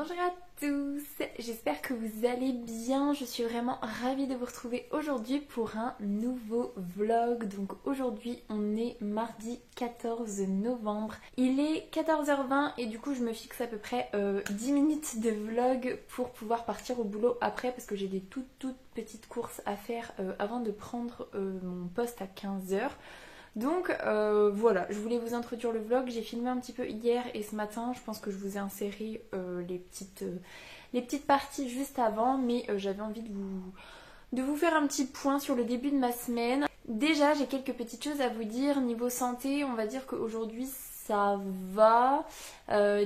Bonjour à tous, j'espère que vous allez bien, je suis vraiment ravie de vous retrouver aujourd'hui pour un nouveau vlog. Donc aujourd'hui on est mardi 14 novembre, il est 14h20 et du coup je me fixe à peu près 10 minutes de vlog pour pouvoir partir au boulot après parce que j'ai des toutes petites courses à faire avant de prendre mon poste à 15h. Donc voilà, je voulais vous introduire le vlog, j'ai filmé un petit peu hier et ce matin, je pense que je vous ai inséré les petites parties juste avant, mais j'avais envie de vous faire un petit point sur le début de ma semaine. Déjà, j'ai quelques petites choses à vous dire. Niveau santé, on va dire qu'aujourd'hui ça va.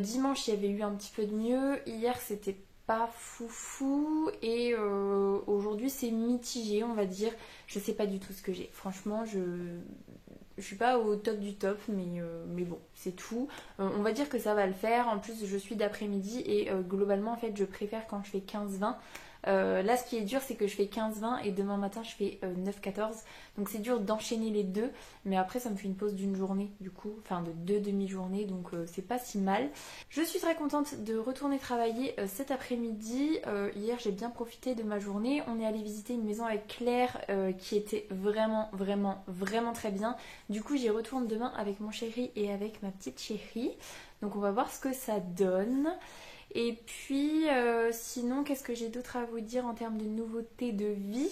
Dimanche, il y avait eu un petit peu de mieux. Hier, c'était pas foufou et aujourd'hui c'est mitigé, on va dire. Je sais pas du tout ce que j'ai. Franchement, je suis pas au top du top, mais bon, c'est tout. On va dire que ça va le faire. En plus, je suis d'après-midi et globalement, en fait, je préfère quand je fais 15-20. Là, ce qui est dur, c'est que je fais 15-20 et demain matin, je fais 9-14. Donc, c'est dur d'enchaîner les deux. Mais après, ça me fait une pause d'une journée, du coup. Enfin, de 2 demi-journées. Donc, c'est pas si mal. Je suis très contente de retourner travailler cet après-midi. Hier, j'ai bien profité de ma journée. On est allé visiter une maison avec Claire qui était vraiment très bien. Du coup, j'y retourne demain avec mon chéri et avec ma petite chérie. Donc, on va voir ce que ça donne. Et puis sinon, qu'est-ce que j'ai d'autre à vous dire en termes de nouveautés de vie?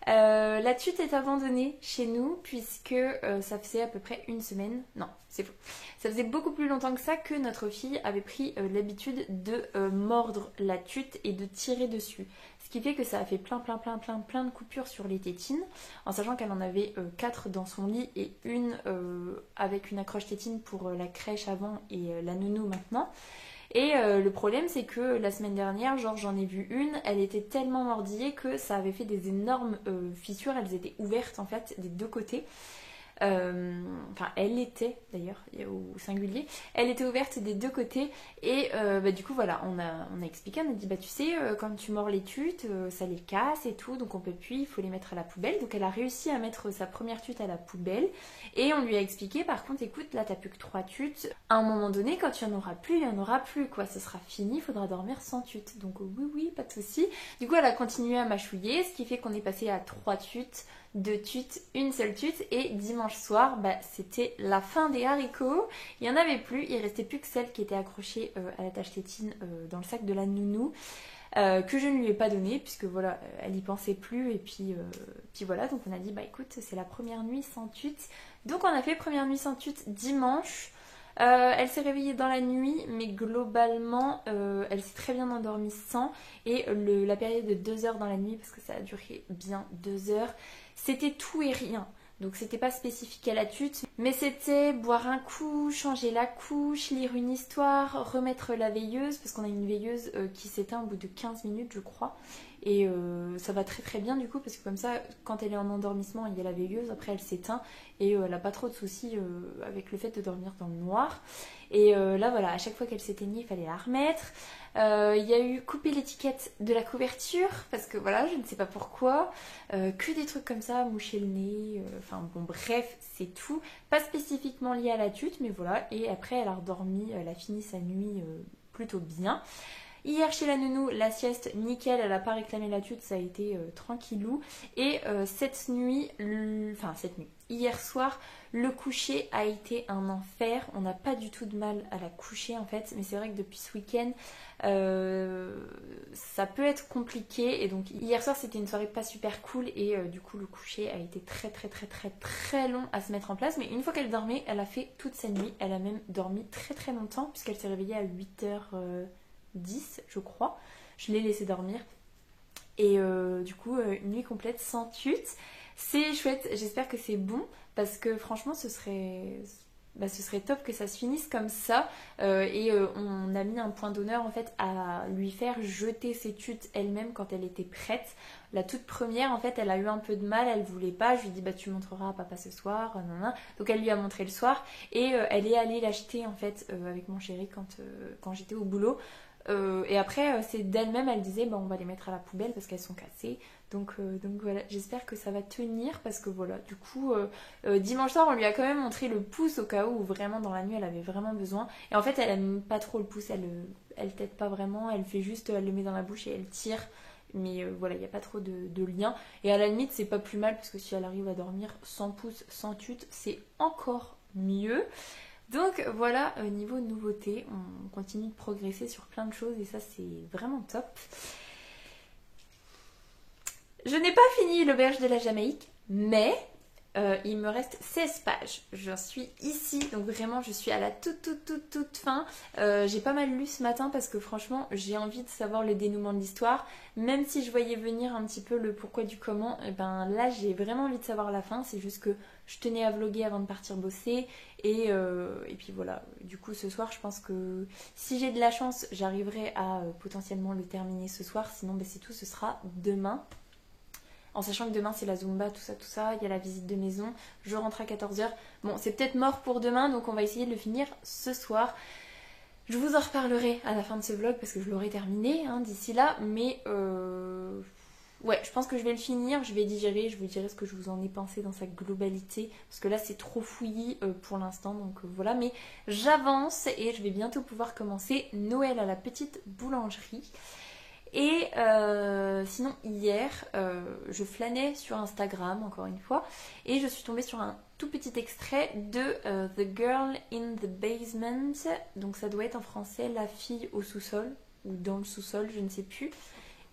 La tute est abandonnée chez nous puisque ça faisait à peu près une semaine. Non, c'est faux. Ça faisait beaucoup plus longtemps que ça que notre fille avait pris l'habitude de mordre la tute et de tirer dessus. Ce qui fait que ça a fait plein de coupures sur les tétines, en sachant qu'elle en avait 4 dans son lit et une avec une accroche tétine pour la crèche avant et la nounou maintenant. Et le problème c'est que la semaine dernière, genre j'en ai vu une, elle était tellement mordillée que ça avait fait des énormes fissures, elles étaient ouvertes en fait des deux côtés. Enfin elle était d'ailleurs au singulier, elle était ouverte des deux côtés et du coup voilà on a expliqué, on a dit bah tu sais quand tu mords les tutes ça les casse et tout donc on peut plus, il faut les mettre à la poubelle. Donc elle a réussi à mettre sa première tute à la poubelle et on lui a expliqué par contre écoute là t'as plus que 3 tutes, à un moment donné quand il n'y en aura plus, il n'y en aura plus quoi, ce sera fini, il faudra dormir sans tute. Donc oui pas de souci. Du coup elle a continué à mâchouiller, ce qui fait qu'on est passé à 3 tutes, 2 tutes, une seule tute et dimanche soir bah, c'était la fin des haricots, il n'y en avait plus, il restait plus que celle qui était accrochée à la tache tétine dans le sac de la nounou que je ne lui ai pas donné puisque voilà elle y pensait plus et puis voilà donc on a dit bah écoute c'est la première nuit sans tute, donc on a fait première nuit sans tute dimanche. Elle s'est réveillée dans la nuit mais globalement elle s'est très bien endormie sans et la période de 2 heures dans la nuit parce que ça a duré bien 2 heures c'était tout et rien. Donc c'était pas spécifique à la tute, mais c'était boire un coup, changer la couche, lire une histoire, remettre la veilleuse, parce qu'on a une veilleuse qui s'éteint au bout de 15 minutes je crois. Et ça va très bien du coup, parce que comme ça, quand elle est en endormissement, il y a la veilleuse, après elle s'éteint, et elle n'a pas trop de soucis avec le fait de dormir dans le noir. Et là voilà, à chaque fois qu'elle s'éteignait, il fallait la remettre. Il y a eu couper l'étiquette de la couverture parce que voilà je ne sais pas pourquoi, que des trucs comme ça, moucher le nez, enfin bon bref c'est tout, pas spécifiquement lié à la tute mais voilà. Et après elle a redormi, elle a fini sa nuit plutôt bien. Hier chez la nounou, la sieste nickel, elle n'a pas réclamé la tute, ça a été tranquillou. Et cette nuit, hier soir, le coucher a été un enfer. On n'a pas du tout de mal à la coucher en fait, mais c'est vrai que depuis ce week-end, ça peut être compliqué. Et donc hier soir, c'était une soirée pas super cool et du coup le coucher a été très long à se mettre en place. Mais une fois qu'elle dormait, elle a fait toute sa nuit. Elle a même dormi très longtemps puisqu'elle s'est réveillée à 8h10 je crois. Je l'ai laissée dormir et du coup une nuit complète sans tute. C'est chouette, j'espère que c'est bon parce que franchement ce serait top que ça se finisse comme ça et on a mis un point d'honneur en fait à lui faire jeter ses tutes elle-même quand elle était prête. La toute première en fait elle a eu un peu de mal, elle voulait pas, je lui ai dit bah tu montreras à papa ce soir, donc elle lui a montré le soir et elle est allée l'acheter en fait avec mon chéri quand j'étais au boulot. Et après c'est d'elle-même elle disait bah on va les mettre à la poubelle parce qu'elles sont cassées. Donc voilà, j'espère que ça va tenir parce que voilà, du coup dimanche soir on lui a quand même montré le pouce au cas où vraiment dans la nuit elle avait vraiment besoin. Et en fait elle aime pas trop le pouce, elle elle t'aide pas vraiment, elle fait juste, elle le met dans la bouche et elle tire. Mais voilà, il n'y a pas trop de lien. Et à la limite, c'est pas plus mal parce que si elle arrive à dormir sans pouce, sans tute, c'est encore mieux. Donc voilà, niveau nouveauté, on continue de progresser sur plein de choses et ça c'est vraiment top. Je n'ai pas fini l'auberge de la Jamaïque, mais il me reste 16 pages. J'en suis ici, donc vraiment je suis à la toute fin. J'ai pas mal lu ce matin parce que franchement j'ai envie de savoir le dénouement de l'histoire. Même si je voyais venir un petit peu le pourquoi du comment, et ben là j'ai vraiment envie de savoir la fin. C'est juste que je tenais à vlogger avant de partir bosser. Et puis voilà, du coup ce soir je pense que si j'ai de la chance j'arriverai à potentiellement le terminer ce soir. Sinon ben, c'est tout, ce sera demain. En sachant que demain c'est la Zumba, tout ça, il y a la visite de maison, je rentre à 14 h. Bon, c'est peut-être mort pour demain, donc on va essayer de le finir ce soir. Je vous en reparlerai à la fin de ce vlog parce que je l'aurai terminé hein, d'ici là, mais ouais, je pense que je vais le finir, je vais digérer, je vous dirai ce que je vous en ai pensé dans sa globalité, parce que là c'est trop fouillis pour l'instant, donc voilà, mais j'avance et je vais bientôt pouvoir commencer Noël à la petite boulangerie. Et sinon hier je flânais sur Instagram encore une fois et je suis tombée sur un tout petit extrait de The Girl in the Basement, donc ça doit être en français la fille au sous-sol ou dans le sous-sol, je ne sais plus.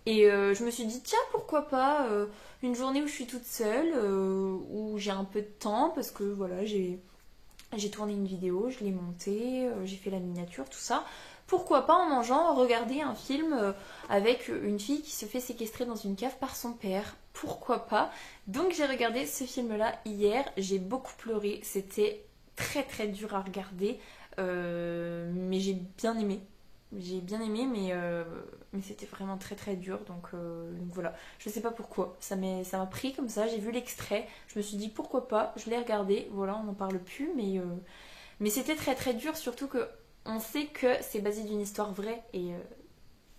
Et je me suis dit tiens pourquoi pas une journée où je suis toute seule, où j'ai un peu de temps parce que voilà j'ai tourné une vidéo, je l'ai montée, j'ai fait la miniature, tout ça. Pourquoi pas en mangeant regarder un film avec une fille qui se fait séquestrer dans une cave par son père. Pourquoi pas? Donc j'ai regardé ce film-là hier, j'ai beaucoup pleuré, c'était très dur à regarder, mais j'ai bien aimé. J'ai bien aimé, mais c'était vraiment très dur, donc voilà. Je sais pas pourquoi, ça m'a pris comme ça, j'ai vu l'extrait, je me suis dit pourquoi pas, je l'ai regardé, voilà, on n'en parle plus, mais c'était très dur, surtout que on sait que c'est basé d'une histoire vraie et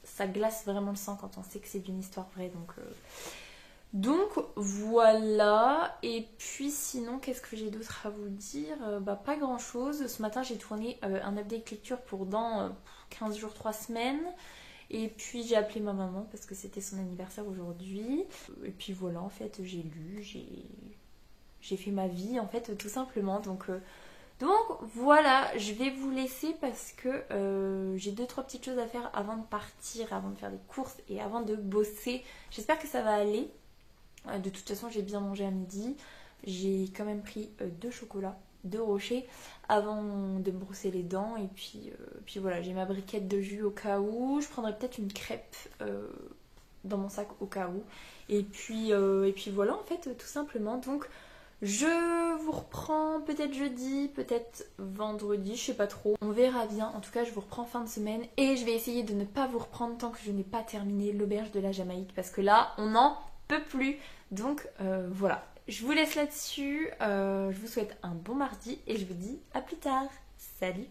ça glace vraiment le sang quand on sait que c'est d'une histoire vraie. Donc voilà. Et puis sinon, qu'est-ce que j'ai d'autre à vous dire? Pas grand chose. Ce matin, j'ai tourné un update lecture pour dans 15 jours, 3 semaines. Et puis j'ai appelé ma maman parce que c'était son anniversaire aujourd'hui. Et puis voilà, en fait, j'ai lu, j'ai fait ma vie, en fait, tout simplement. Donc voilà, je vais vous laisser parce que j'ai 2-3 petites choses à faire avant de partir, avant de faire des courses et avant de bosser. J'espère que ça va aller. De toute façon, j'ai bien mangé à midi. J'ai quand même pris 2 chocolats, 2 rochers avant de me brosser les dents. Et puis voilà, j'ai ma briquette de jus au cas où. Je prendrai peut-être une crêpe dans mon sac au cas où. Et puis voilà, en fait, tout simplement. Donc je vous reprends peut-être jeudi, peut-être vendredi, je sais pas trop. On verra bien. En tout cas, je vous reprends fin de semaine. Et je vais essayer de ne pas vous reprendre tant que je n'ai pas terminé l'auberge de la Jamaïque. Parce que là, on n'en peut plus. Donc voilà. Je vous laisse là-dessus. Je vous souhaite un bon mardi. Et je vous dis à plus tard. Salut!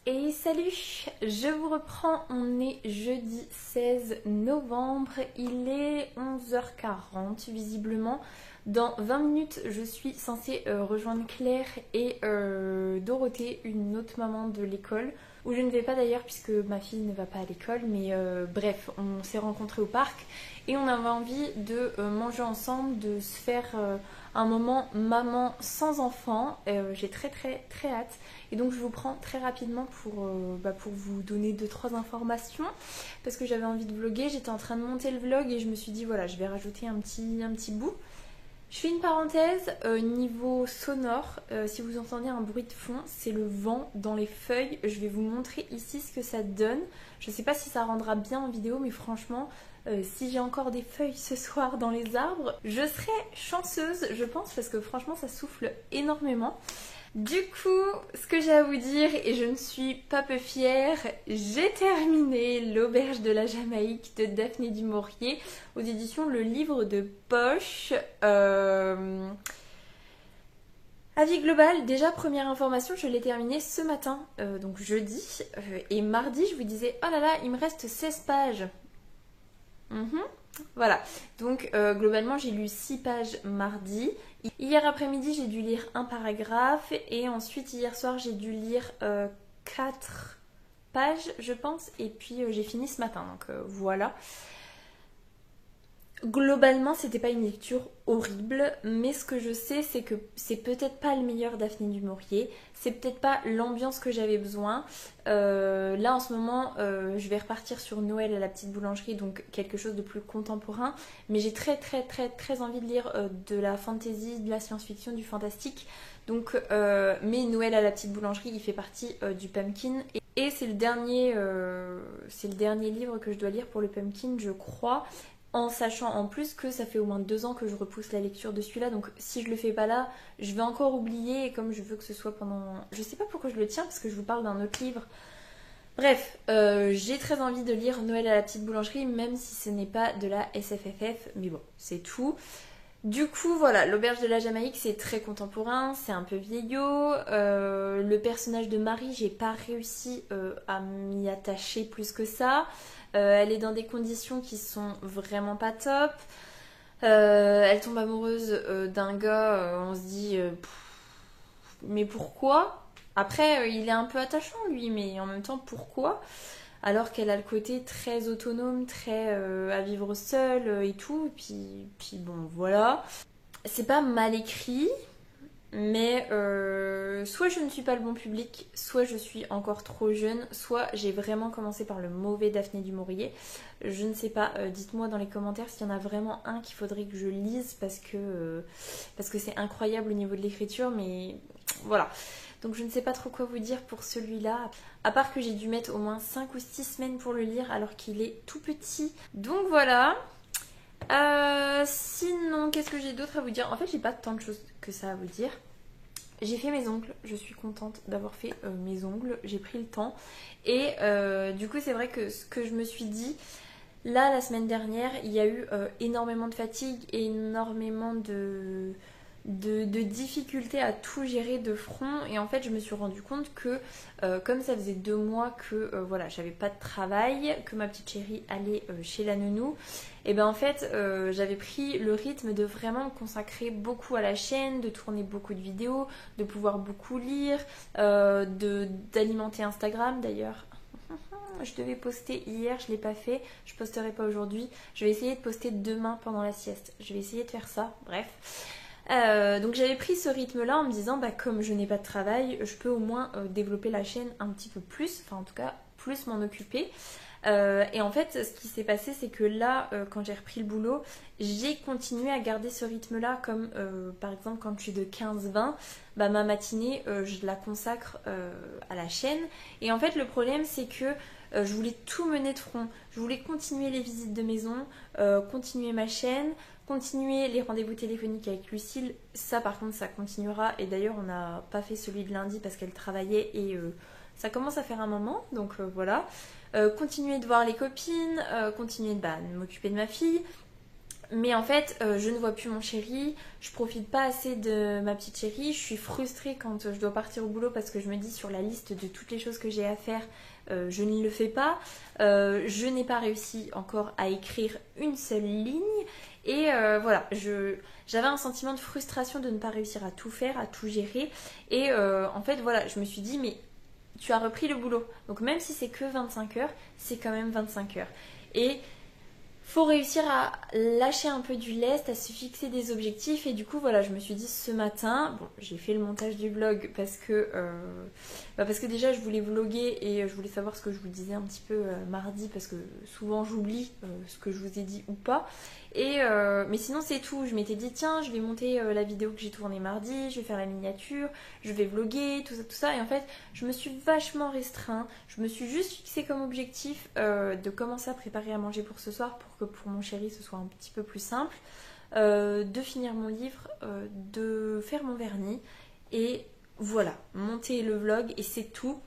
Et salut, je vous reprends, on est jeudi 16 novembre, il est 11h40 visiblement. Dans 20 minutes, je suis censée rejoindre Claire et Dorothée, une autre maman de l'école, où je ne vais pas d'ailleurs puisque ma fille ne va pas à l'école, mais bref, on s'est rencontrés au parc et on avait envie de manger ensemble, de se faire un moment maman sans enfant. J'ai très hâte et donc je vous prends très rapidement pour vous donner 2-3 informations parce que j'avais envie de vlogger. J'étais en train de monter le vlog et je me suis dit voilà, je vais rajouter un petit bout. Je fais une parenthèse, niveau sonore, si vous entendez un bruit de fond, c'est le vent dans les feuilles. Je vais vous montrer ici ce que ça donne. Je ne sais pas si ça rendra bien en vidéo, mais franchement, si j'ai encore des feuilles ce soir dans les arbres, je serai chanceuse, je pense, parce que franchement, ça souffle énormément. Du coup, ce que j'ai à vous dire, et je ne suis pas peu fière, j'ai terminé l'auberge de la Jamaïque de Daphné du Maurier aux éditions Le Livre de Poche. Avis global, déjà première information, je l'ai terminé ce matin, donc jeudi, et mardi je vous disais oh là là, il me reste 16 pages. Voilà, donc globalement j'ai lu 6 pages mardi. Hier après-midi j'ai dû lire un paragraphe et ensuite hier soir j'ai dû lire 4 pages je pense, et puis j'ai fini ce matin, donc voilà. Globalement, c'était pas une lecture horrible, mais ce que je sais, c'est que c'est peut-être pas le meilleur Daphné du Maurier, c'est peut-être pas l'ambiance que j'avais besoin. Là, en ce moment, je vais repartir sur Noël à la petite boulangerie, donc quelque chose de plus contemporain, mais j'ai très envie de lire de la fantasy, de la science-fiction, du fantastique. Donc, mais Noël à la petite boulangerie, il fait partie du Pumpkin, et c'est le dernier livre que je dois lire pour le Pumpkin, je crois. En sachant en plus que ça fait au moins 2 ans que je repousse la lecture de celui-là, donc si je le fais pas là, je vais encore oublier, et comme je veux que ce soit pendant... Je sais pas pourquoi je le tiens, parce que je vous parle d'un autre livre. Bref, j'ai très envie de lire Noël à la petite boulangerie, même si ce n'est pas de la SFFF, mais bon, c'est tout. Du coup, voilà, l'auberge de la Jamaïque, c'est très contemporain, c'est un peu vieillot. Le personnage de Marie, j'ai pas réussi à m'y attacher plus que ça. Elle est dans des conditions qui sont vraiment pas top. Elle tombe amoureuse d'un gars, on se dit mais pourquoi? Après, il est un peu attachant lui, mais en même temps pourquoi? Alors qu'elle a le côté très autonome, très à vivre seule et tout. Et puis bon, voilà. C'est pas mal écrit, mais soit je ne suis pas le bon public, soit je suis encore trop jeune, soit j'ai vraiment commencé par le mauvais Daphné du Maurier. Je ne sais pas, dites-moi dans les commentaires s'il y en a vraiment un qu'il faudrait que je lise parce que c'est incroyable au niveau de l'écriture, mais voilà. Donc je ne sais pas trop quoi vous dire pour celui-là, à part que j'ai dû mettre au moins 5 ou 6 semaines pour le lire alors qu'il est tout petit. Donc voilà. Sinon, qu'est-ce que j'ai d'autre à vous dire? En fait, j'ai pas tant de choses que ça à vous dire. J'ai fait mes ongles, je suis contente d'avoir fait mes ongles, j'ai pris le temps. Et du coup, c'est vrai que ce que je me suis dit, là, la semaine dernière, il y a eu énormément de fatigue et énormément de difficultés à tout gérer de front. Et en fait, je me suis rendu compte que comme ça faisait 2 mois que voilà, j'avais pas de travail, que ma petite chérie allait chez la nounou, et ben en fait, j'avais pris le rythme de vraiment me consacrer beaucoup à la chaîne, de tourner beaucoup de vidéos, de pouvoir beaucoup lire, d'alimenter Instagram d'ailleurs. Je devais poster hier, je l'ai pas fait, je posterai pas aujourd'hui. Je vais essayer de poster demain pendant la sieste. Je vais essayer de faire ça, bref. Donc j'avais pris ce rythme-là en me disant, bah, comme je n'ai pas de travail, je peux au moins développer la chaîne un petit peu plus, enfin en tout cas plus m'en occuper. Et en fait, ce qui s'est passé, c'est que là, quand j'ai repris le boulot, j'ai continué à garder ce rythme-là, comme par exemple quand je suis de 15-20, bah, ma matinée, je la consacre à la chaîne. Et en fait, le problème, c'est que je voulais tout mener de front. Je voulais continuer les visites de maison, continuer ma chaîne, continuer les rendez-vous téléphoniques avec Lucille. Ça, par contre, ça continuera. Et d'ailleurs, on n'a pas fait celui de lundi parce qu'elle travaillait et ça commence à faire un moment. Donc voilà. Continuer de voir les copines, continuer de m'occuper de ma fille. Mais en fait, je ne vois plus mon chéri, je profite pas assez de ma petite chérie, je suis frustrée quand je dois partir au boulot parce que je me dis sur la liste de toutes les choses que j'ai à faire, je ne le fais pas. Je n'ai pas réussi encore à écrire une seule ligne et voilà, j'avais un sentiment de frustration de ne pas réussir à tout faire, à tout gérer. Et en fait, voilà, je me suis dit, mais tu as repris le boulot. Donc même si c'est que 25 heures, c'est quand même 25 heures. Et faut réussir à lâcher un peu du lest, à se fixer des objectifs. Et du coup, voilà, je me suis dit ce matin, bon, j'ai fait le montage du vlog parce que déjà je voulais vlogger et je voulais savoir ce que je vous disais un petit peu mardi parce que souvent j'oublie ce que je vous ai dit ou pas. Et mais sinon c'est tout, je m'étais dit tiens je vais monter la vidéo que j'ai tournée mardi, je vais faire la miniature, je vais vlogger, tout ça et en fait je me suis vachement restreint, je me suis juste fixé comme objectif de commencer à préparer à manger pour ce soir pour que pour mon chéri ce soit un petit peu plus simple, de finir mon livre, de faire mon vernis et voilà, monter le vlog et c'est tout.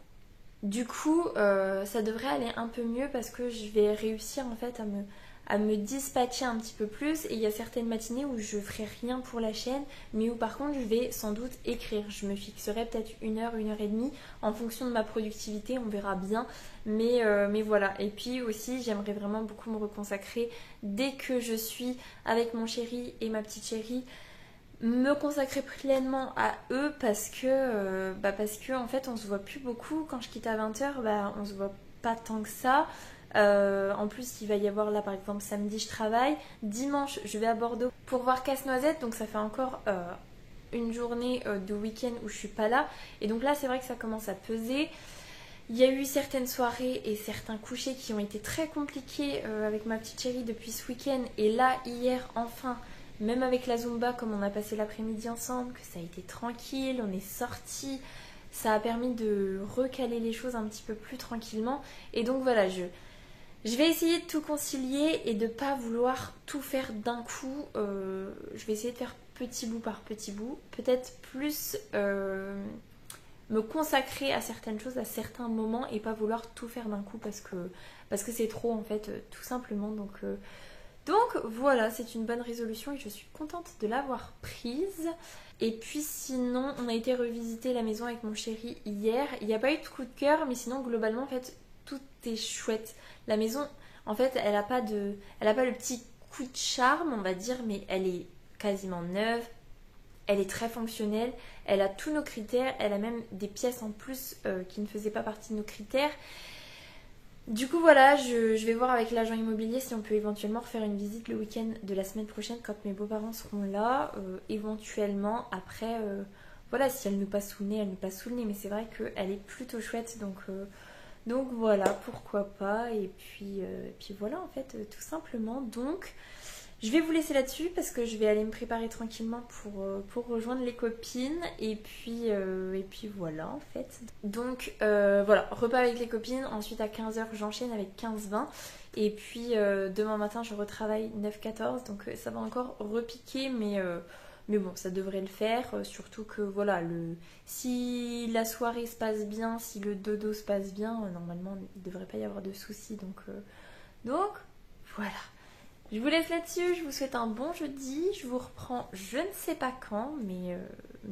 Du coup ça devrait aller un peu mieux parce que je vais réussir en fait à me dispatcher un petit peu plus et il y a certaines matinées où je ferai rien pour la chaîne mais où par contre je vais sans doute écrire. Je me fixerai peut-être 1 heure, 1 heure et demie en fonction de ma productivité, on verra bien mais voilà. Et puis aussi j'aimerais vraiment beaucoup me reconsacrer dès que je suis avec mon chéri et ma petite chérie me consacrer pleinement à eux parce que en fait on se voit plus beaucoup. Quand je quitte à 20h, bah, on se voit pas tant que ça. En plus il va y avoir là par exemple samedi je travaille, dimanche je vais à Bordeaux pour voir Casse-Noisette, donc ça fait encore une journée de week-end où je suis pas là, et donc là c'est vrai que ça commence à peser. Il y a eu certaines soirées et certains couchers qui ont été très compliqués avec ma petite chérie depuis ce week-end. Et là, hier, enfin, même avec la Zumba, comme on a passé l'après-midi ensemble, que ça a été tranquille, on est sortis, ça a permis de recaler les choses un petit peu plus tranquillement. Et donc voilà, je vais essayer de tout concilier et de ne pas vouloir tout faire d'un coup. Je vais essayer de faire petit bout par petit bout. Peut-être plus me consacrer à certaines choses à certains moments et pas vouloir tout faire d'un coup parce que c'est trop en fait, tout simplement. Donc voilà, c'est une bonne résolution et je suis contente de l'avoir prise. Et puis sinon, on a été revisiter la maison avec mon chéri hier. Il n'y a pas eu de coup de cœur, mais sinon globalement en fait tout est chouette. La maison, en fait, elle a pas le petit coup de charme, on va dire, mais elle est quasiment neuve. Elle est très fonctionnelle, elle a tous nos critères, elle a même des pièces en plus qui ne faisaient pas partie de nos critères. Du coup voilà, je vais voir avec l'agent immobilier si on peut éventuellement refaire une visite le week-end de la semaine prochaine quand mes beaux-parents seront là. Éventuellement, après, voilà, si elle nous passe sous le nez, elle nous passe sous le nez. Mais c'est vrai qu'elle est plutôt chouette, donc voilà, pourquoi pas. Et puis voilà en fait, tout simplement. Donc je vais vous laisser là-dessus parce que je vais aller me préparer tranquillement pour rejoindre les copines. Et puis voilà en fait. Donc voilà, repas avec les copines. Ensuite à 15h j'enchaîne avec 15-20. Et puis demain matin je retravaille 9-14. Donc ça va encore repiquer mais bon ça devrait le faire. Surtout que voilà, si la soirée se passe bien, si le dodo se passe bien, normalement il ne devrait pas y avoir de soucis. Donc voilà. Je vous laisse là-dessus, je vous souhaite un bon jeudi, je vous reprends je ne sais pas quand, mais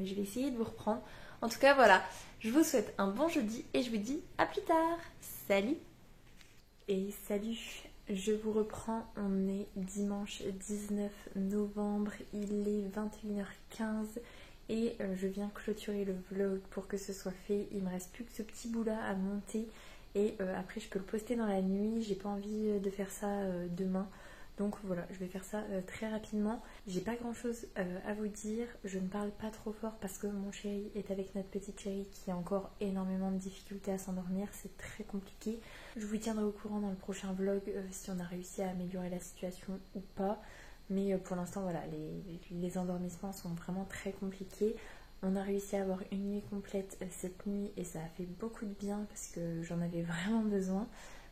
je vais essayer de vous reprendre. En tout cas voilà, je vous souhaite un bon jeudi et je vous dis à plus tard. Salut! Et salut, je vous reprends, on est dimanche 19 novembre, il est 21h15 et je viens clôturer le vlog pour que ce soit fait. Il me reste plus que ce petit bout là à monter et après je peux le poster dans la nuit, j'ai pas envie de faire ça demain. Donc voilà, je vais faire ça très rapidement. J'ai pas grand chose à vous dire. Je ne parle pas trop fort parce que mon chéri est avec notre petite chérie qui a encore énormément de difficultés à s'endormir. C'est très compliqué. Je vous tiendrai au courant dans le prochain vlog si on a réussi à améliorer la situation ou pas. Mais pour l'instant, voilà, les endormissements sont vraiment très compliqués. On a réussi à avoir une nuit complète cette nuit et ça a fait beaucoup de bien parce que j'en avais vraiment besoin.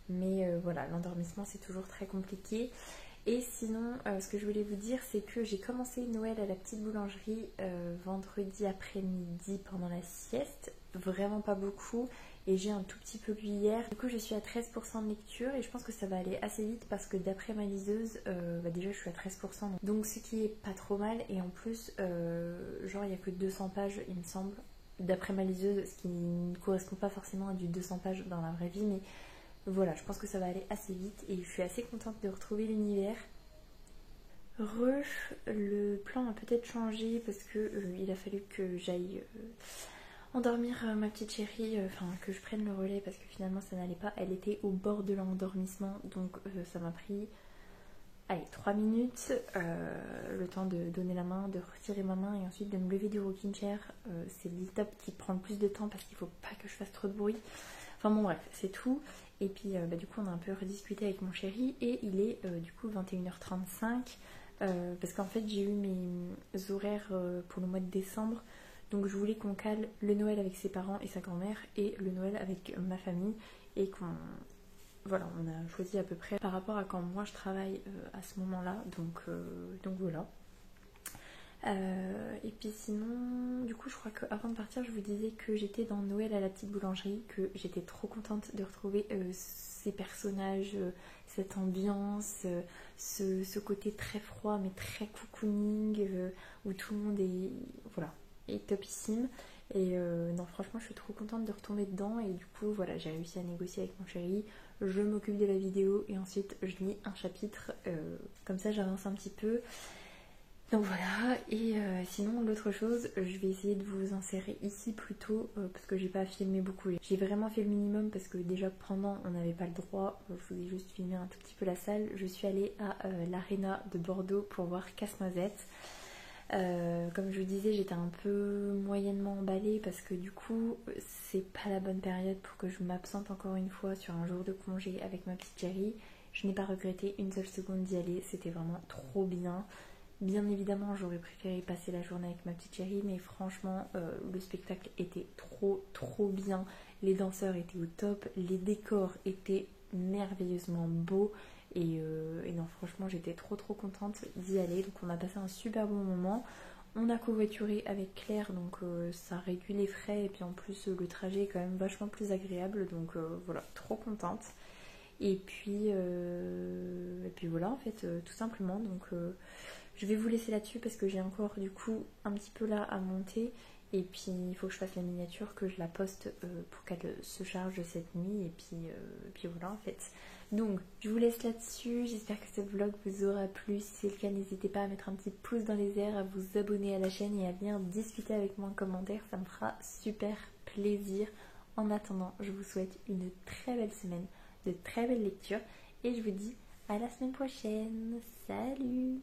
Mais voilà, l'endormissement c'est toujours très compliqué. Et sinon, ce que je voulais vous dire, c'est que j'ai commencé Noël à la petite boulangerie vendredi après-midi pendant la sieste. Vraiment pas beaucoup. Et j'ai un tout petit peu lu hier. Du coup, je suis à 13% de lecture et je pense que ça va aller assez vite parce que d'après ma liseuse, déjà je suis à 13%. Donc ce qui est pas trop mal. Et en plus, genre il n'y a que 200 pages, il me semble, d'après ma liseuse, ce qui ne correspond pas forcément à du 200 pages dans la vraie vie. Mais voilà, je pense que ça va aller assez vite et je suis assez contente de retrouver l'univers. Le plan a peut-être changé parce que il a fallu que j'aille endormir ma petite chérie, enfin que je prenne le relais parce que finalement ça n'allait pas. Elle était au bord de l'endormissement, donc ça m'a pris 3 minutes, le temps de donner la main, de retirer ma main et ensuite de me lever du rocking chair. C'est l'étape qui prend le plus de temps parce qu'il faut pas que je fasse trop de bruit. Enfin bon bref, c'est tout. Et puis du coup on a un peu rediscuté avec mon chéri et il est du coup 21h35 parce qu'en fait j'ai eu mes horaires pour le mois de décembre. Donc je voulais qu'on cale le Noël avec ses parents et sa grand-mère et le Noël avec ma famille et voilà, on a choisi à peu près par rapport à quand moi je travaille à ce moment-là. Donc voilà. Et puis sinon, du coup je crois qu'avant de partir je vous disais que j'étais dans Noël à la petite boulangerie, que j'étais trop contente de retrouver ces personnages, cette ambiance, ce côté très froid mais très cocooning, où tout le monde est topissime. Et non franchement je suis trop contente de retomber dedans et du coup voilà, j'ai réussi à négocier avec mon chéri, je m'occupe de la vidéo et ensuite je lis un chapitre, comme ça j'avance un petit peu. Donc voilà, et sinon l'autre chose, je vais essayer de vous insérer ici plutôt parce que j'ai pas filmé beaucoup. J'ai vraiment fait le minimum parce que déjà pendant on n'avait pas le droit, je vous ai juste filmé un tout petit peu la salle. Je suis allée à l'Arena de Bordeaux pour voir Casse-Noisette. Comme je vous disais, j'étais un peu moyennement emballée parce que du coup c'est pas la bonne période pour que je m'absente encore une fois sur un jour de congé avec ma petite chérie. Je n'ai pas regretté une seule seconde d'y aller, c'était vraiment trop bien. Bien évidemment, j'aurais préféré passer la journée avec ma petite chérie, mais franchement, le spectacle était trop bien. Les danseurs étaient au top, les décors étaient merveilleusement beaux. Et non, franchement, j'étais trop contente d'y aller. Donc, on a passé un super bon moment. On a covoituré avec Claire, donc ça réduit les frais. Et puis en plus, le trajet est quand même vachement plus agréable. Donc voilà, trop contente. Et puis voilà, en fait, tout simplement. Donc je vais vous laisser là-dessus parce que j'ai encore du coup un petit peu là à monter. Et puis il faut que je fasse la miniature, que je la poste pour qu'elle se charge cette nuit. Et puis voilà en fait. Donc je vous laisse là-dessus. J'espère que ce vlog vous aura plu. Si c'est le cas, n'hésitez pas à mettre un petit pouce dans les airs, à vous abonner à la chaîne et à venir discuter avec moi en commentaire. Ça me fera super plaisir. En attendant, je vous souhaite une très belle semaine, de très belles lectures. Et je vous dis à la semaine prochaine. Salut!